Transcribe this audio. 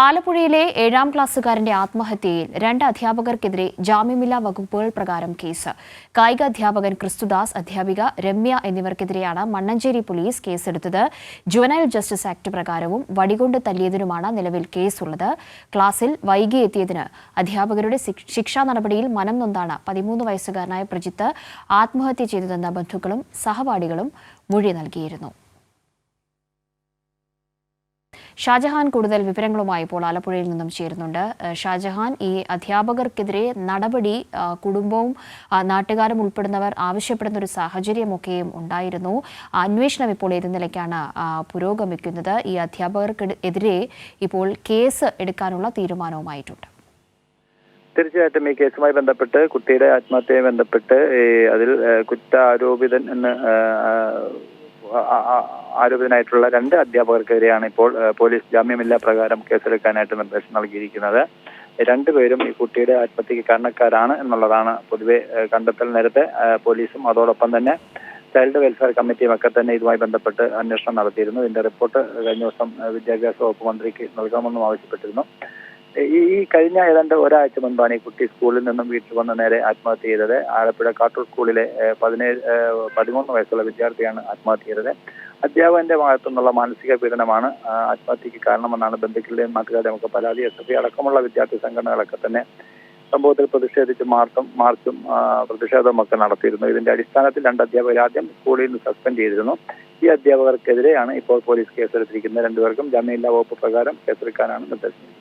ആലപ്പുഴയിലെ 7ാം ക്ലാസ്സുകാരന്റെ ആത്മഹത്യയിൽ 2 അധ്യാപകർക്കെതിരെ ജാമ്യമില്ലാ വകുപ്പുകൾ പ്രകാരം കേസ്. കായിക അധ്യാപകൻ ക്രിസ്തുദാസ്, അധ്യാപിക രമ്യ എന്നിവർക്കെതിരെയാണ് മണ്ണഞ്ചേരി പോലീസ് കേസെടുത്തത്. ജുവനൈൽ ജസ്റ്റിസ് ആക്ട് പ്രകാരവും വടികൊണ്ട് തല്ലിയതിനുമാണ് നിലവിൽ കേസുള്ളത്. ക്ലാസിൽ വൈകി എത്തിയതിന് അധ്യാപകരുടെ ശിക്ഷാ നടപടിയിൽ മനം നൊന്താണ് 13 വയസ്സുകാരനായ പ്രജിത്ത് ആത്മഹത്യ ചെയ്തതെന്ന് ബന്ധുക്കളും സഹപാഠികളും മൊഴി നൽകിയിരുന്നു. ഷാജഹാൻ കൂടുതൽ വിവരങ്ങളുമായി ഇപ്പോൾ ആലപ്പുഴയിൽ നിന്നും ചേരുന്നുണ്ട്. ഷാജഹാൻ, ഈ അധ്യാപകർക്കെതിരെ നടപടി കുടുംബവും നാട്ടുകാരും ഉൾപ്പെടുന്നവർ ആവശ്യപ്പെടുന്ന ഒരു സാഹചര്യമൊക്കെയും ഉണ്ടായിരുന്നു. അന്വേഷണം ഇപ്പോൾ ഏത് നിലയ്ക്കാണ് പുരോഗമിക്കുന്നത്? ഈ അധ്യാപകർക്കെതിരെ ഇപ്പോൾ കേസ് എടുക്കാനുള്ള തീരുമാനവുമായിട്ടുണ്ട്. തീർച്ചയായിട്ടും ഈ കേസുമായി ബന്ധപ്പെട്ട് കുട്ടിയുടെ ആത്മഹത്യയുമായി ബന്ധപ്പെട്ട് അതിൽ കുറ്റാരോപിതൻ എന്ന് ആരോപിതനായിട്ടുള്ള 2 അധ്യാപകർക്കെതിരെയാണ് ഇപ്പോൾ പോലീസ് ജാമ്യമില്ലാ പ്രകാരം കേസെടുക്കാനായിട്ട് നിർദ്ദേശം നൽകിയിരിക്കുന്നത്. 2 പേരും ഈ കുട്ടിയുടെ ആത്മഹത്യക്ക് കാരണക്കാരാണ് എന്നുള്ളതാണ് പൊതുവെ കണ്ടെത്തൽ. നേരത്തെ പോലീസും അതോടൊപ്പം തന്നെ ചൈൽഡ് വെൽഫെയർ കമ്മിറ്റിയും ഒക്കെ തന്നെ ഇതുമായി ബന്ധപ്പെട്ട് അന്വേഷണം നടത്തിയിരുന്നു. ഇതിന്റെ റിപ്പോർട്ട് കഴിഞ്ഞ ദിവസം വിദ്യാഭ്യാസ വകുപ്പ് മന്ത്രിക്ക് നൽകണമെന്നും ആവശ്യപ്പെട്ടിരുന്നു. ഈ കഴിഞ്ഞ ഏതാണ്ട് ഒരാഴ്ച മുൻപാണ് ഈ കുട്ടി സ്കൂളിൽ നിന്നും വീട്ടിൽ വന്ന് നേരെ ആത്മഹത്യ ചെയ്തത്. ആലപ്പുഴ കാട്ടൂർ സ്കൂളിലെ 13 വയസ്സുള്ള വിദ്യാർത്ഥിയാണ് ആത്മഹത്യ ചെയ്തത്. അധ്യാപകന്റെ ഭാഗത്തു നിന്നുള്ള മാനസിക പീഡനമാണ് ആത്മഹത്യക്ക് കാരണമെന്നാണ് ബന്ധുക്കളുടെയും നാട്ടുകാരുടെയും ഒക്കെ പരാതി. SFI അടക്കമുള്ള വിദ്യാർത്ഥി സംഘടനകളൊക്കെ തന്നെ സംഭവത്തിൽ പ്രതിഷേധിച്ച് മാർച്ചും പ്രതിഷേധവും ഒക്കെ നടത്തിയിരുന്നു. ഇതിന്റെ അടിസ്ഥാനത്തിൽ 2 അധ്യാപകർ ആദ്യം സ്കൂളിൽ നിന്ന് സസ്പെൻഡ് ചെയ്തിരുന്നു. ഈ അധ്യാപകർക്കെതിരെയാണ് ഇപ്പോൾ പോലീസ് കേസെടുത്തിരിക്കുന്നത്. 2 പേർക്കും ജാമ്യമില്ലാ വകുപ്പ് പ്രകാരം കേസെടുക്കാനാണ് നിർദ്ദേശിച്ചത്.